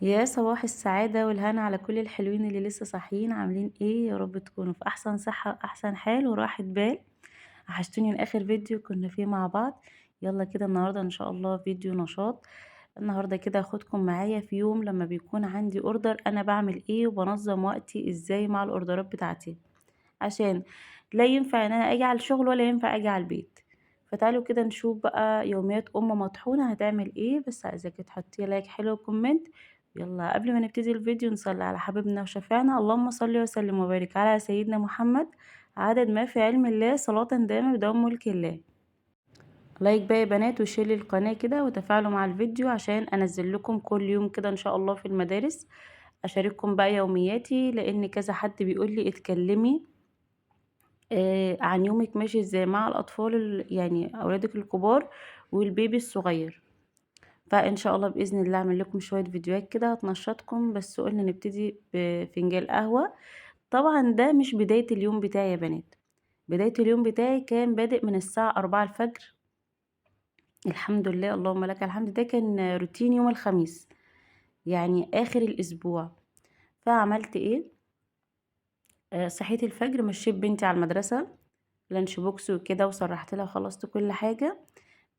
يا صباح السعادة والهنا على كل الحلوين اللي لسه صاحيين عاملين ايه؟ يا رب تكونوا في احسن صحة احسن حال وراحة بال. وحشتوني من اخر فيديو كنا فيه مع بعض. يلا كده النهاردة ان شاء الله فيديو نشاط. النهاردة كده هاخدكم معايا في يوم لما بيكون عندي اوردر انا بعمل ايه وبنظم وقتي ازاي مع الاوردرات بتاعتي، عشان لا ينفع ان انا اجي على الشغل ولا ينفع اجي على البيت. فتعالوا كده نشوف بقى يوميات مطحونة هتعمل ايه، بس عايزاكي تحطي لايك حلو وكومنت. يلا قبل ما نبتدي الفيديو نصلي على حبيبنا وشفيعنا، اللهم صل وسلم وبارك على سيدنا محمد عدد ما في علم الله صلاة دائمة بدوام ملك الله. لايك بقى يا بنات وشير للقناة كده وتفاعلوا مع الفيديو عشان انزل لكم كل يوم كده ان شاء الله في المدارس. اشارككم بقى يومياتي لان كذا حد بيقول لي اتكلمي عن يومِك ماشي إزاي مع الأطفال يعني أولادِك الكبار والبيبي الصغير. فإن شاء الله بإذن الله أعمل لكم شوية فيديوهات كده هتنشّطكم، بس قُلنا نبتدي بفنجان قهوة. طبعًا ده مش بداية اليوم بتاعي يا بنات، بداية اليوم بتاعي كان بادئ من الساعة 4:00 الحمد لله اللهم لك الحمد، ده كان روتين يوم الخميس، يعني آخر الأسبوع. فعملت إيه، صحيت الفجر مشّيت بنتي على المدرسة lunch box وكده وسرّحت لها وخلّصت كل حاجة.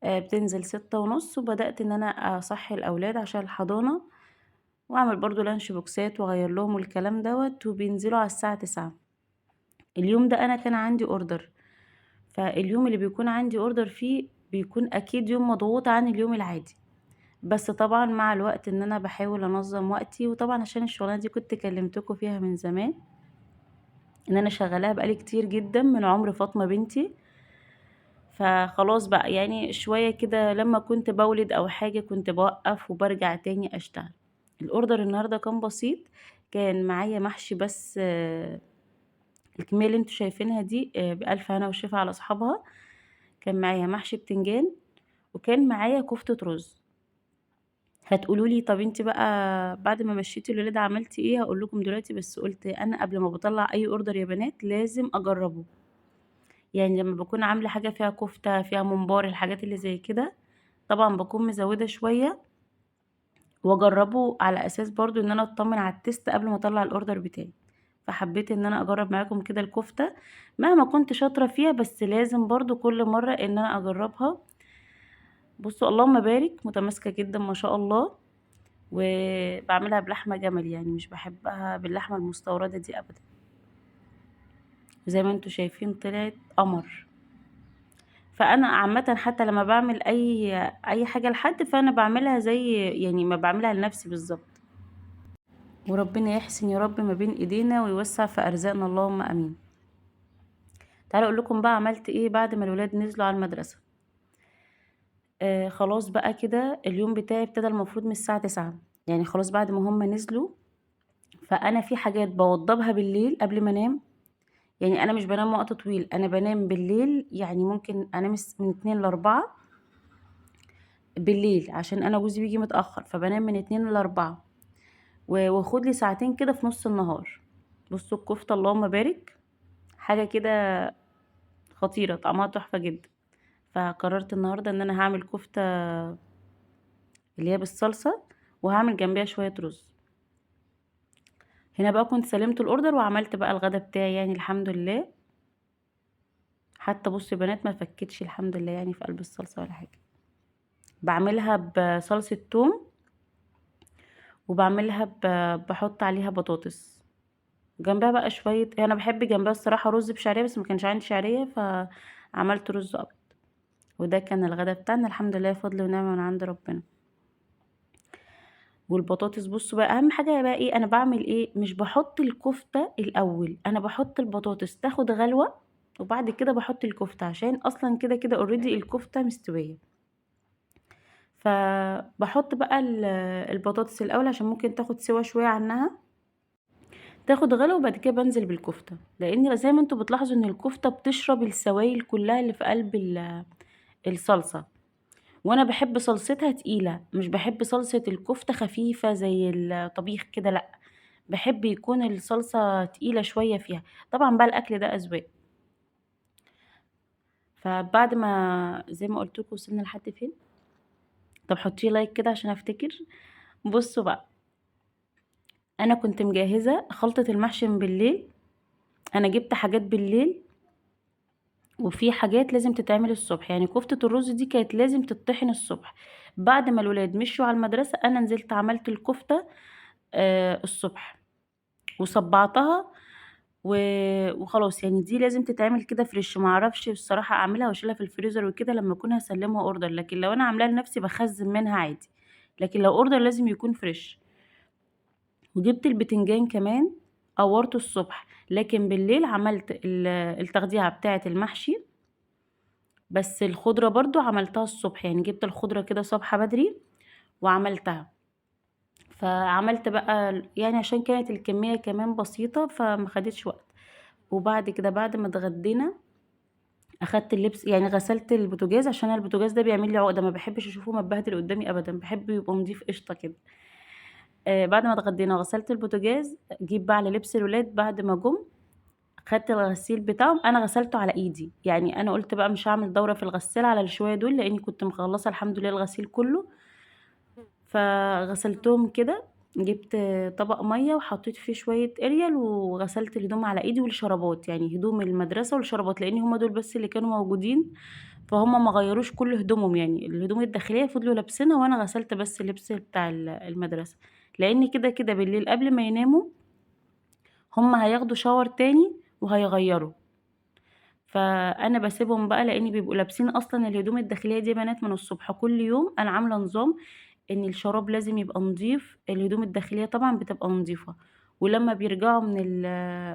بتنزل 6:30 وبدأت إن أنا أصحّي الأولاد عشان الحضانة، وأعمل برضه لانش بوكسات وأغيّر لهم والكلام دوّة، وبينزلوا على الساعة 09:00. اليوم ده أنا كان عندي order، فاليوم اللي بيكون عندي order فيه بيكون أكيد يوم مضغوط عن اليوم العادي، بس طبعًا مع الوقت إن أنا باحاول أنظّم وقتي، وطبعًا عشان الشغلانة دي كنت كلمتكم فيها من زمان، إن أنا شغّالاها بقى لي كتير جدًا من عمر فاطمة بنتي. فخلاص بقى يعني شوية كده لمّا كنت باولد أو حاجة كنت باوقّف وبارجع تاني أشتغل. الorder النهارده كان بسيط، كان معايا محشي بس الكمية اللي أنتم شايفينها دي بألف هنا وشفا على أصحابها. كان معايا محشي بتنجان، وكان معايا كفتة رز. هتقولوا لي طَب أنتِ بقى بعد ما مشيتِ الولاد عملتِ إيه؟ هاقول لكم دلوقتي، بس قُلت أنا قبل ما باطلّع أي order يا بنات لازم أجرّبه. يعني لمّا باكون عاملة حاجة فيها كفتة، فيها ممبار، الحاجات اللي زي كده، طبعًا باكون مزوّدة شوية وأجرّبه على أساس برضه إن أنا أطمن على التيست قبل ما أطلّع الorder بتاعي. فحبيت إن أنا أجرّب معاكم كده الكفتة، مهما كنت شاطرة فيها بس لازم برضه كل مرّة إن أنا أجرّبها. بُصّوا اللهم بارك، متماسكة جدًا ما شاء الله، وباعملها بلحمة جملي يعني مش باحبها باللحمة المستوردة دي أبدًا. زي ما أنتم شايفين طلعت قمر. فأنا عامةً حتى لمّا باعمل أي حاجة لحد، فأنا باعملها زي يعني ما باعملها لنفسي بالضبط. وربنا يحسن يا رب ما بين إيدينا ويوسّع في أرزاقنا اللهم آمين. تعالوا أقول لكم بقى عملت إيه بعد ما الولاد نزلوا على المدرسة. خلاص بقى كده اليوم بتاعي ابتدى المفروض من الساعة 09:00، يعني خلاص بعد ما هُم نزلوا، فأنا في حاجات باوضّبها بالليل قبل ما أنام. يعني أنا مش بانام وقت طويل، أنا بانام بالليل يعني ممكن أنام من 02:00 ل04:00 بالليل، عشان أنا جوزي بييجي متأخر، فبانام من 02:00 ل04:00 وآخد لي ساعتين كده في نُص النهار. بُصّوا الكفتة اللهم بارك، حاجة كده خطيرة طعمها تحفة جدًا. فقررت النهارده إن أنا هاعمل كفتة اللي هي بالصلصة، وهاعمل جنبيها شوية رز. هنا بقى كنت سلمت الأوردر وعملت بقى الغدا بتاعي يعني الحمد لله. حتى بُصّوا يا بنات ما فكِّتش الحمد لله يعني في قلب الصلصة ولا حاجة. باعملها بصلصة توم، وباعملها باحط عليها بطاطس. جنبها بقى شوية أنا باحب جنبها الصراحة رز بشعرية، بس ما كانش عندي شعرية فعملت رز أبيض. وده كان الغدا بتاعنا الحمد لله فضل ونعمة من عند ربنا. والبطاطس بُصّوا بقى أهم حاجة بقى إيه، أنا باعمل إيه، مش باحط الكفتة الأول، أنا باحط البطاطس تاخد غلوة، وبعد كده باحط الكفتة، عشان أصلًا كده already الكفتة مستوية. فباحط بقى البطاطس الأول عشان ممكن تاخد سِوَى شوية عنها، تاخد غلوة وبعد كده بانزل بالكفتة، لإن زي ما أنتم بتلاحظوا إن الكفتة بتشرب السوايل كلها اللي في قلب الصلصة. وأنا باحب صلصتها تقيلة، مش باحب صلصة الكفتة خفيفة زي الطبيخ كده لأ، باحب يكون الصلصة تقيلة شوية فيها. طبعًا بقى الأكل ده أذواق. فبعد ما زي ما قُلت لكم وصلنا لحد فين؟ طب حطّي لي لايك كده عشان أفتكر. بُصّوا بقى، انا كنت مجهزة خلطة المحشي من بالليل. انا جبت حاجات بالليل وفي حاجات لازم تتعمل الصبح، يعني كفتة الرز دي كانت لازم تطحن الصبح. بعد ما الولاد مشوا على المدرسة انا نزلت عملت الكفتة الصبح وصبعتها وخلاص. يعني دي لازم تتعمل كده فريش، ما اعرفش الصراحة اعملها واشيلها في الفريزر وكده لما اكون هسلمها اوردر، لكن لو انا عاملاها لنفسي بخزن منها عادي، لكن لو اوردر لازم يكون فريش. وجبت البتنجان كمان قورته الصبح، لكن بالليل عملت التغذية بتاعة المحشي. بس الخضرة برضو عملتها الصبح، يعني جبت الخضرة كده صبحة بدري وعملتها. فعملت بقى يعني عشان كانت الكمية كمان بسيطة فما خدتش وقت. وبعد كده بعد ما اتغدينا اخدت اللبس، يعني غسلت البوتاجاز عشان البوتاجاز ده بيعمل لي عقدة، ما بحبش اشوفه متبهدل قدامي ابدا، بحب يبقى نضيف قشطة كده. بعد ما اتغدينا غسلت البوتاجاز، جيب بقى على لبس الولاد بعد ما جم. خدت الغسيل بتاعهم، انا غسلته على ايدي، يعني انا قلت بقى مش هعمل دورة في الغسالة على الشوية دول لاني كنت مخلصة الحمد لله الغسيل كله. فغسلتهم كده، جبت طبق مية وحطيت فيه شوية اريال وغسلت الهدوم على ايدي والشرابات، يعني هدوم المدرسة والشرابات لان هما دول بس اللي كانوا موجودين. فهم ما غيروش كل هدومهم، يعني الهدوم الداخلية فضلوا لابسينها وانا غسلت بس اللبس بتاع المدرسة. لان كده كده بالليل قبل ما يناموا هم هياخدوا شاور تاني وهيغيروا. فانا بسيبهم بقى لاني بيبقوا لابسين اصلا الهدوم الداخليه دي بنات من الصبح كل يوم. انا عامله نظام ان الشراب لازم يبقى نظيف، الهدوم الداخليه طبعا بتبقى نظيفه. ولما بيرجعوا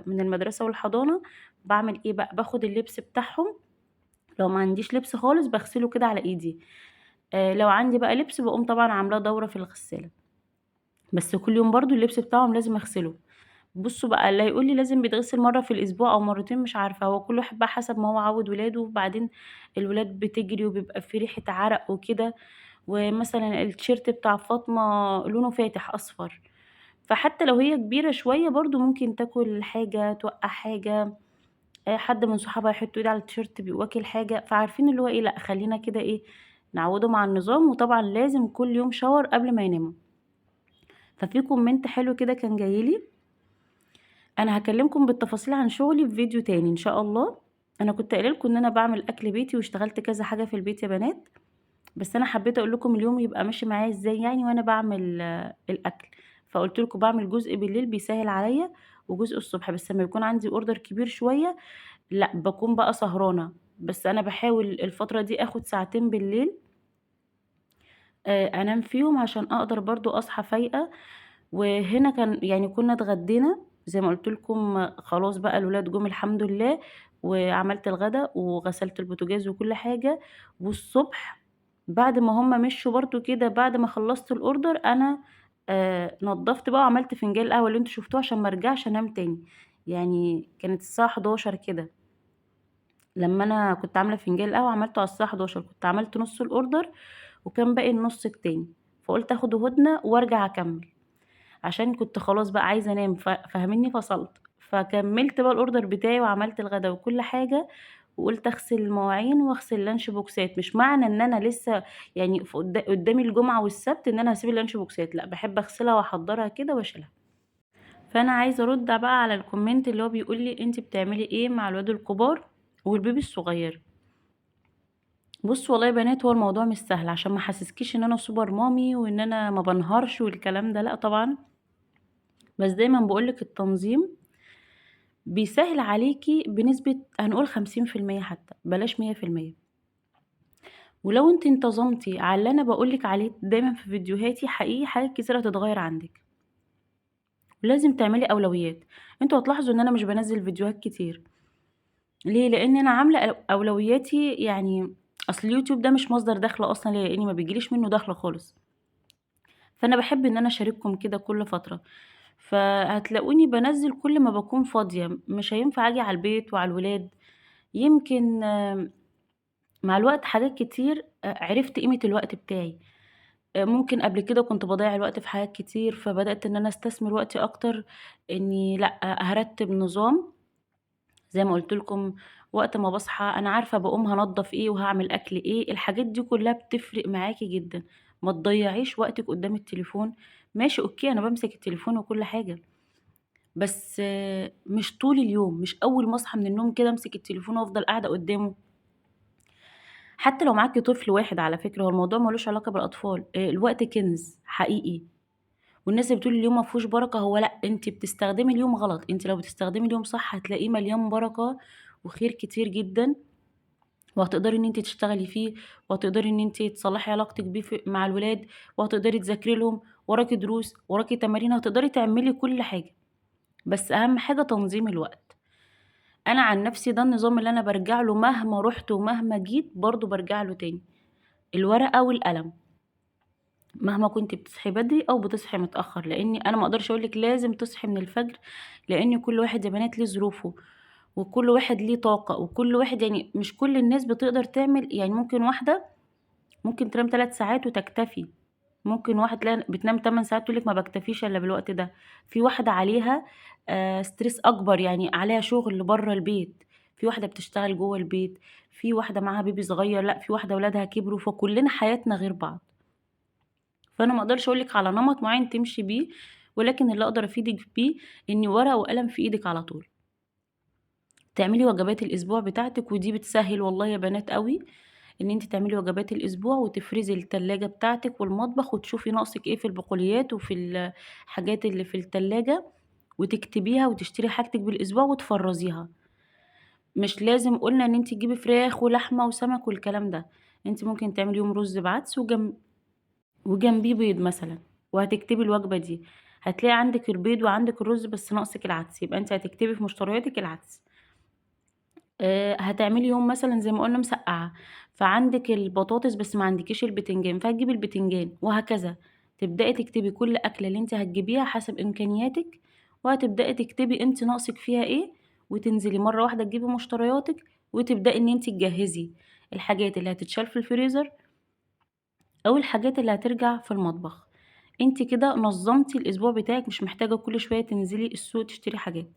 من المدرسه والحضانه بعمل ايه بقى، باخد اللبس بتاعهم. لو ما عنديش لبس خالص بغسله كده على ايدي. لو عندي بقى لبس بقوم طبعا عاملاه دوره في الغساله. بس كل يوم برضو اللبس بتاعهم لازم اغسله. بصوا بقى اللي هيقول لي لازم بيتغسل مرة في الأسبوع أو مرتين مش عارفة، هو كل واحد بقى حسب ما هو عود ولاده. وبعدين الولاد بتجري وبيبقى في ريحة عرق وكده. ومثلا التيشيرت بتاع فاطمة لونه فاتح أصفر، فحتى لو هي كبيرة شوية برضو ممكن تاكل حاجة توقع حاجة. حد من صحابها يحط ايده على التيشيرت واكل حاجة، فعارفين اللي هو ايه، لأ خلينا كده ايه نعودهم على النظام. وطبعا لازم كل يوم شاور قبل ما يناموا. ففي كومنت حلو كده كان جايلي، انا هكلمكم بالتفاصيل عن شغلي في فيديو تاني ان شاء الله. انا كنت قايله لكم ان انا بعمل اكل بيتي واشتغلت كذا حاجه في البيت يا بنات، بس انا حبيت اقول لكم اليوم يبقى ماشي معايا ازاي يعني وانا بعمل الاكل. فقلت لكم بعمل جزء بالليل بيسهل عليا وجزء الصبح، بس لما يكون عندي اوردر كبير شويه لا بكون بقى سهرانه. بس انا بحاول الفتره دي اخد ساعتين بالليل انام فيهم عشان اقدر برضو اصحى فايقه. وهنا كان يعني كنا اتغدينا زي ما قلت لكم، خلاص بقى الولاد جم الحمد لله. وعملت الغدا وغسلت البوتاجاز وكل حاجه. والصبح بعد ما هم مشوا برضو كده بعد ما خلصت الاوردر انا نضفت بقى وعملت فنجان القهوه اللي انتوا شفتوه عشان ما ارجعش انام تاني. يعني كانت الساعه 11 كده لما انا كنت عامله فنجان القهوه، عملته على الساعه 11 كنت عملت نص الاوردر وكان باقي النص التاني. فقلت اخد هدنه وارجع اكمل عشان كنت خلاص بقى عايزه انام فاهميني فصلت. فكملت بقى الاوردر بتاعي وعملت الغدا وكل حاجه. وقلت اغسل المواعين واغسل لانش بوكسات، مش معنى ان انا لسه يعني قدامي الجمعه والسبت ان انا هسيب اللانش بوكسات، لا بحب اغسلها واحضرها كده واشيلها. فانا عايزه ارد بقى على الكومنت اللي هو بيقول لي انت بتعملي ايه مع الواد الكبار والبيبي الصغير. بص والله يا بنات هو الموضوع مش سهل عشان ما حسسكيش ان انا سوبر مامي وان انا ما بنهارش والكلام ده، لا طبعا. بس دايما بقولك التنظيم بيسهل عليكي بنسبة هنقول 50%، حتى بلاش 100%. ولو انت انتظمتي على اللي انا بقولك عليه دايما في فيديوهاتي حقيقي حاجات كتيرة هتتغير عندك. ولازم تعملي اولويات. انتوا هتلاحظوا ان انا مش بنزل فيديوهات كتير. ليه؟ لان انا عاملة اولوياتي يعني. اصل اليوتيوب ده مش مصدر دخل اصلا ليا لاني ما بيجيليش منه دخل خالص. فانا بحب ان انا اشارككم كده كل فترة. فهتلاقوني بنزل كل ما بكون فاضية، مش هينفع اجي على البيت وعلى الولاد. يمكن مع الوقت حاجات كتير عرفت قيمة الوقت بتاعي. ممكن قبل كده كنت باضيّع الوقت في حاجات كتير، فبدأت إن أنا أستثمر وقتي أكتر، إني لأ، هارتّب نظام زي ما قُلت لكم. وقت ما باصحى أنا عارفة باقوم هانضّف إيه وهاعمل أكل إيه، الحاجات دي كلّها بتفرق معاكِ جدًا. ما تضيّعيش وقتِك قدّام التليفون، ماشي أوكي، أنا بامسك التليفون وكل حاجة، بس مش طول اليوم، مش أول ما أصحى من النوم كده أمسك التليفون وأفضل قاعدة قدامه. حتى لو معاكِ طفل واحد على فكرة، هو الموضوع ما لوش علاقة بالأطفال، الوقت كنز حقيقي. والناس اللي بتقول اليوم ما فيهوش بركة، هو لأ، أنتِ بتستخدمي اليوم غلط. أنتِ لو بتستخدمي اليوم صح هتلاقيه مليان بركة وخير كتير جدًا، وهتقدري إن أنتِ تشتغلي فيه، وهتقدري إن أنتِ تصلّحي علاقتِك بيه مع الولاد، وهتقدري تذاكري لهم، وراكِ دروس، وراكِ تمارين، هتقدري تعملي كل حاجة. بس أهم حاجة تنظيم الوقت. أنا عن نفسي ده النظام اللي أنا بارجع له مهما رُحت ومهما جيت، برضه بارجع له تاني، الورقة والقلم. مهما كنتِ بتصحي بدري أو بتصحي متأخر، لإني أنا ما أقدرش أقول لِك لازم تصحي من الفجر، لإن كل واحد يا بنات ليه ظروفه، وكل واحد ليه طاقة، وكل واحد يعني مش كل الناس بتقدر تعمل. يعني ممكن واحدة ممكن تنام 3 ساعات وتكتفي، ممكن واحدة تلاقيها بتنام 8 ساعات تقول لِك ما باكتفيش إلا بالوقت ده. في واحدة عليها stress أكبر، يعني عليها شغل برّه البيت، في واحدة بتشتغل جوّه البيت، في واحدة معاها بيبي صغير، لأ في واحدة ولادها كبروا، فكلنا حياتنا غير بعض. فأنا ما أقدرش أقول لِك على نمط معيّن تمشي بيه، ولكن اللي أقدر أفيدِك بيه إن ورقة وقلم في إيدِك على طول. تعملي وجبات الأسبوع بتاعتِك، ودي بتسهِّل والله يا بنات أوي، إن أنتِ تعملي وجبات الأسبوع وتفرزي التلاجة بتاعتِك والمطبخ وتشوفي ناقصِك إيه في البقوليات وفي الحاجات اللي في التلاجة، وتكتبيها وتشتري حاجتِك بالأسبوع وتفرّزيها. مش لازم قُلنا إن أنتِ تجيبي فراخ ولحمة وسمك والكلام ده، أنتِ ممكن تعملي يوم رز بعدس وجنبيه بيض مثلًا، وهتكتبي الوجبة دي، هتلاقي عندِك البيض وعندِك الرز بس ناقصِك العدس، يبقى أنتِ هتكتبي في مشترياتِك العدس. هتعملي يوم مثلًا زي ما قُلنا مسقعة، فعندِك البطاطس بس ما عندكيش البتنجان، فهتجيبي البتنجان، وهكذا. تبدئي تكتبي كل أكلة اللي أنتِ هتجيبيها حسب إمكانياتِك، وهتبدئي تكتبي أنتِ ناقصِك فيها إيه، وتنزلي مرة واحدة تجيبي مشترياتِك، وتبدئي إن أنتِ تجهّزي الحاجات اللي هتتشال في الفريزر أو الحاجات اللي هترجع في المطبخ. أنتِ كده نظّمتِ الأسبوع بتاعِك، مش محتاجة كل شوية تنزلي السوق تشتري حاجات.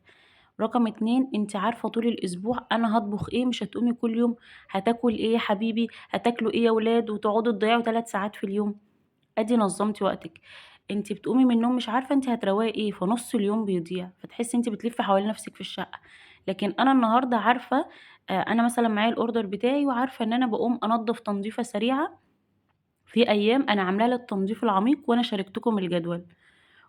رقم 2 أنتِ عارفة طول الأسبوع أنا هاطبخ إيه، مش هتقومي كل يوم هتاكل إيه يا حبيبي، هتاكلوا إيه يا ولاد، وتقعدوا تضيّعوا 3 ساعات في اليوم. أدي نظّمتِ وقتِك. أنتِ بتقومي من النوم مش عارفة أنتِ هتروّقي إيه، فنُص اليوم بيضيع، فتحسي أنتِ بتلفي حوالين نفسِك في الشقة. لكن أنا النهارده عارفة أنا مثلًا معايا الorder بتاعي وعارفة إن أنا باقوم أنضّف تنضيفة سريعة. في أيام أنا عاملاه للتنضيف العميق وأنا شاركتكم الجدول،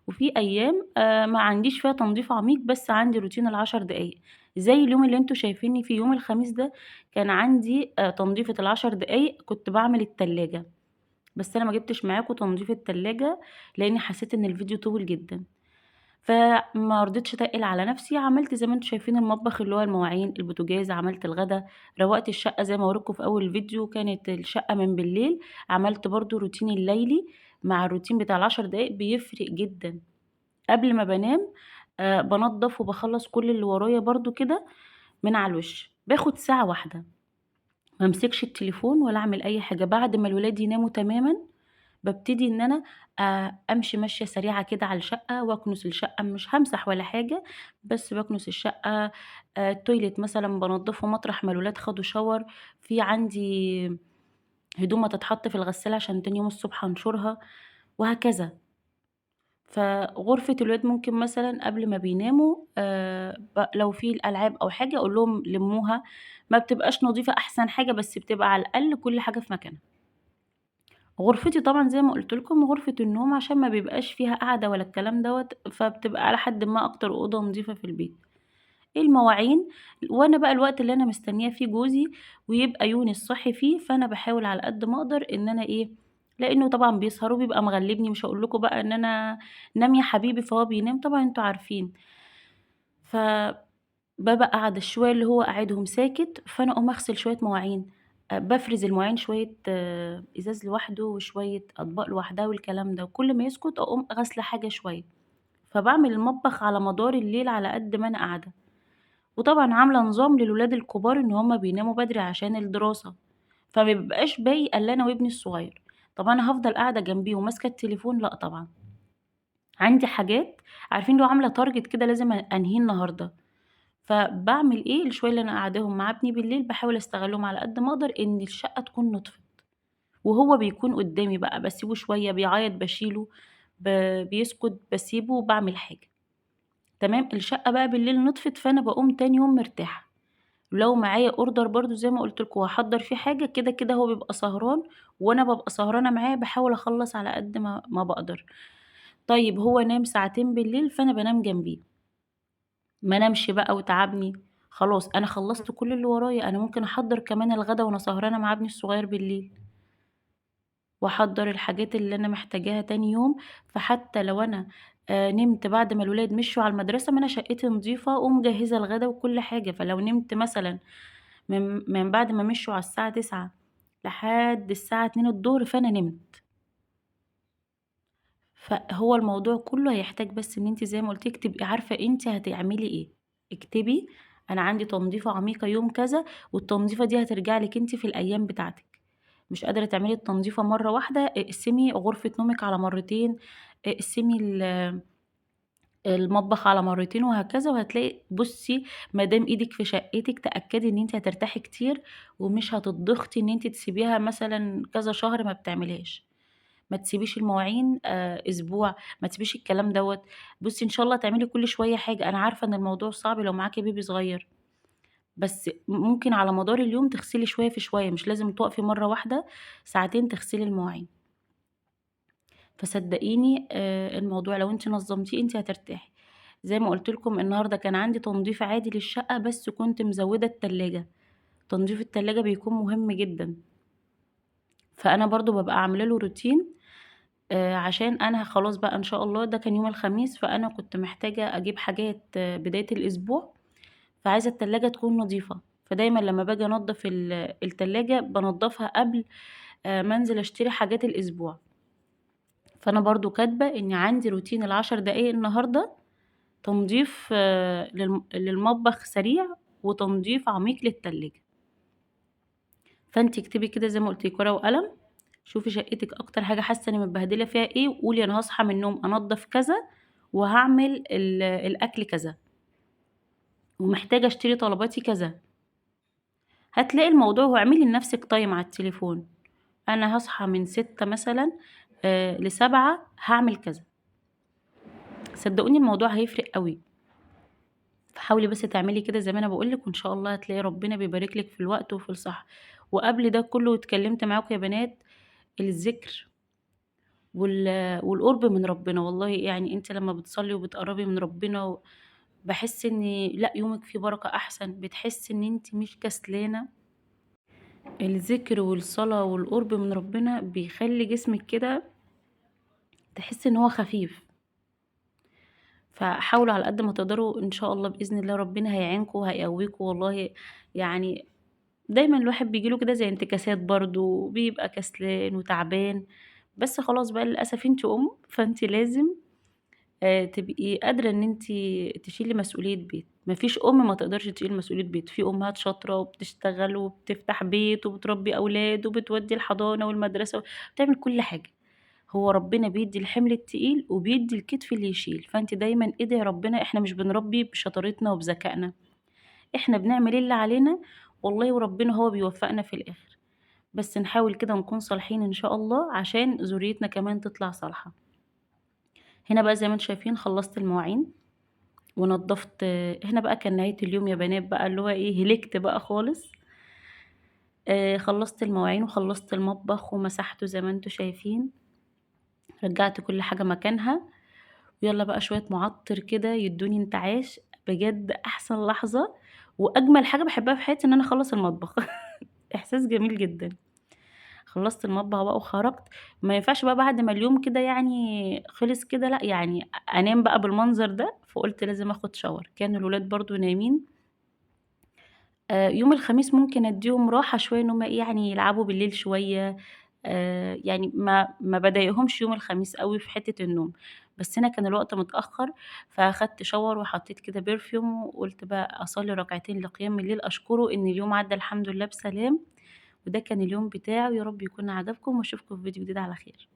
وفي أيام ما عنديش فيها تنضيف عميق بس عندي روتين ال10 دقايق، زي اليوم اللي أنتم شايفينّي فيه يوم الخميس ده كان عندي تنضيفة ال10 دقايق كنت باعمل التلاجة، بس أنا ما جبتش معاكم تنضيف التلاجة لإني حسيت إن الفيديو طوِل جدًا. فما رضيتش أتقِّل على نَفْسي، عملت زي ما أنتم شايفين المطبخ اللي هو المواعين، البوتاجاز، عملت الغدا، روّقت الشقة زي ما وريتكم في أول الفيديو، كانت الشقة من بالليل، عملت برضه روتيني الليلي مع الروتين بتاع ال10 دقايق بيفرق جدًا. قبل ما بانام بانضّف وباخلّص كل اللي ورايا برضه كده من على الوِش، باخد ساعة واحدة، ما امسكش التليفون ولا أعمل أي حاجة، بعد ما الولاد يناموا تمامًا بابتدي إن أنا أمشي مشية سريعة كده على الشقة وأكنس الشقة، مش هامسح ولا حاجة، بس باكنس الشقة. التويليت مثلًا بانضّفه مطرح ما الولاد خدوا shower، في عندي هدوم هتتحط في الغسالة عشان تاني يوم الصبح أنشرها، وهكذا. فغرفة الولاد ممكن مثلًا قبل ما بيناموا لو في الألعاب أو حاجة أقول لهم لمّوها، ما بتبقاش نضيفة أحسن حاجة، بس بتبقى على الأقل كل حاجة في مكانها. غرفتي طبعًا زي ما قُلت لكم غرفة النوم عشان ما بيبقاش فيها قعدة ولا الكلام دوّة، فبتبقى على حدٍ ما أكتر أوضة نضيفة في البيت. المواعين وأنا بقى الوقت اللي أنا مستنية فيه جوزي ويبقى يونس صاحي فيه، فأنا باحاول على قد ما أقدر إن أنا إيه، لإنه طبعًا بيسهر وبيبقى مغلّبني، مش هاقول لكم بقى إن أنا نام يا حبيبي فهو بينام، طبعًا أنتم عارفين. بابقى قاعدة الشوية اللي هو قاعدهم ساكت، فأنا أقوم أغسل شوية مواعين، بافرز المواعين شوية إزاز لوحده وشوية أطباق لوحدها والكلام ده، وكل ما يسكت أقوم غاسلة حاجة شوية، فباعمل المطبخ على مدار الليل على قد ما أنا قاعدة. وطبعًا عاملة نظام للولاد الكبار إن هُم بيناموا بدري عشان الدراسة، فما بيبقاش باقي إلا أنا وابني الصغير. طب أنا هافضل قاعدة جنبيه وماسكة التليفون؟ لأ طبعًا. عندي حاجات عارفين اللي هو عاملة target كده لازم أنهيه النهارده. فباعمل إيه، الشوية اللي أنا قاعداهم مع ابني بالليل باحاول أستغلّهم على قد ما أقدر إن الشقة تكون نضفت، وهو بيكون قدّامي بقى باسيبه شوية بيعيّط باشيله، بيسكت باسيبه وباعمل حاجة. تمام، الشقة بقى بالليل نطفت، فأنا باقوم تاني يوم مرتاحة. لو معايا order برضه زي ما قُلت لكم وهاحضّر فيه حاجة، كده، كده هو بيبقى سهران وأنا بابقى سهرانة معاه، باحاول أخلّص على قد ما باقدر. طيب هو نام ساعتين بالليل، فأنا بانام جنبيه، ما نامش بقى وتعبني، خلاص أنا خلّصت كل اللي ورايا، أنا ممكن أحضّر كمان الغدا وأنا سهرانة مع ابني الصغير بالليل، وأحضّر الحاجات اللي أنا محتاجاها تاني يوم، فحتى لو أنا نمت بعد ما الولاد مشيوا على المدرسة، ما أنا شقتي نضيفة ومجهّزة الغدا وكل حاجة، فلو نمت مثلًا من بعد ما مشيوا على الساعة 09:00 لحد الساعة 14:00 فأنا نمت. فهو الموضوع كله هيحتاج بس إن أنتِ زي ما قُلت لِك تبقي عارفة أنتِ هتعملي إيه، اكتبي أنا عندي تنضيفة عميقة يوم كذا، والتنضيفة دي هترجع لِك أنتِ في الأيام بتاعتِك، مش قادرة تعملي التنضيفة مرة واحدة، اقسمي غرفة نومِك على مرتين، اقسمي المطبخ على مرتين وهكذا، وهتلاقي بُصّي ما دام إيدِك في شقتِك تأكدي إن أنتِ هترتاحي كتير، ومش هتضغطي إن أنتِ تسيبيها مثلًا كذا شهر ما بتعمليهاش. ما تسيبيش المواعين أسبوع، ما تسيبيش الكلام دوّة. بُصّي إن شاء الله تعملي كل شوية حاجة، أنا عارفة إن الموضوع صعب لو معاكِ بيبي صغير، بس ممكن على مدار اليوم تغسلي شوية في شوية، مش لازم تقفي مرّة واحدة ساعتين تغسلي المواعين. فصدقيني الموضوع لو أنتِ نظمتيه أنتِ هترتاحي. زي ما قُلت لكم النهارده كان عندي تنضيف عادي للشقة، بس كنت مزوّدة التلاجة، تنضيف التلاجة بيكون مهم جدًا، فأنا برضه بابقى عاملة له روتين عشان أنا خلاص بقى إن شاء الله ده كان يوم الخميس، فأنا كنت محتاجة أجيب حاجات بداية الأسبوع، فعايزة التلاجة تكون نضيفة، فدايمًا لمّا باجي أنضّف التلاجة بانضّفها قبل ما أنزل أشتري حاجات الأسبوع، فأنا برضه كاتبة إني عندي روتين ال10 دقايق النهارده تنضيف للمطبخ سريع، وتنضيف عميق للتلاجة، فأنتِ اكتبي كده زي ما قُلت لِك ورقة وقلم، شوفي شقتِك أكتر حاجة حاسة إنِّك متبهدلة فيها إيه، وقولي أنا هاصحى من النوم أنضّف كذا، وهاعمل الأكل كذا، ومحتاجة أشتري طلباتي كذا، هتلاقي الموضوع واعملي لنفسِك time على التليفون، أنا هاصحى من 06:00 مثلًا ل07:00 هاعمل كذا، صدقوني الموضوع هيفرق أوي، فحاولي بس تعملي كده زي ما أنا باقول لِك، وإن شاء الله هتلاقي ربنا بيبارك لِك في الوقت وفي الصحة، وقبل ده كله اتكلمت معاكم يا بنات الذكر والقرب من ربنا، والله يعني أنتِ لمّا بتصلّي وبتقرّبي من ربنا باحس إن لأ يومِك فيه بركة أحسن، بتحسي إن أنتِ مش كسلانة، الذكر والصلاة والقرب من ربنا بيخلّي جسمِك كده تحسي إن هو خفيف، فحاولوا على قد ما تقدروا إن شاء الله بإذن الله ربنا هيعينكم وهيقويكم والله يعني دايمًا الواحد بييجي له كده زي انتكاسات برضه، بيبقى كسلان وتعبان، بس خلاص بقى للأسف أنتِ فأنتِ لازم تبقي قادرة إن أنتِ تشيلي مسؤولية بيت، ما فيش أم ما تقدرش تشيل مسؤولية بيت، في أمهات شاطرة وبتشتغل وبتفتح بيت وبتربي أولاد وبتودّي الحضانة والمدرسة، بتعمل كل حاجة، هو ربنا بيدّي الحمل التقيل وبيدّي الكتف اللي يشيل، فأنتِ دايمًا ادعي ربنا إحنا مش بنربي بشطارتنا وبذكائنا، إحنا بنعمل اللي علينا والله وربنا هو بيوفقنا في الآخر، بس نحاول كده نكون صالحين إن شاء الله عشان ذريتنا كمان تطلع صالحة. هنا بقى زي ما أنتم شايفين خلّصت المواعين ونضّفت هنا بقى كان نهاية اليوم يا بنات بقى اللي هو إيه، هلكت بقى خالص، خلّصت المواعين وخلّصت المطبخ ومسحته زي ما أنتم شايفين، رجّعت كل حاجة مكانها، ويالّا بقى شوية مُعطِّر كده يدّوني انتعاش، بجد أحسن لحظة وأجمل حاجة باحبها في حياتي إن أنا أخلّص المطبخ، إحساس جميل جدًا. خلّصت المطبخ بقى وخرجت، ما ينفعش بقى بعد ما اليوم كده يعني خلص كده لأ، يعني أنام بقى بالمنظر ده، فقُلت لازم آخُد shower كانوا الولاد برضه نايمين، يوم الخميس ممكن أدّيهم راحة شوية إن هُم إيه، يعني يلعبوا بالليل شوية، يعني ما باضايقهمش يوم الخميس أوي في حتّة النوم، بس هنا كان الوقت متأخّر، فأخدت shower وحطيت كده perfume وقُلت بقى أصلّي ركعتين لقيام الليل أشكره إن اليوم عدّى الحمد لله بسلام، وده كان اليوم بتاعي ويا رب يكون عجبكم واشوفكم في فيديو جديد على خير.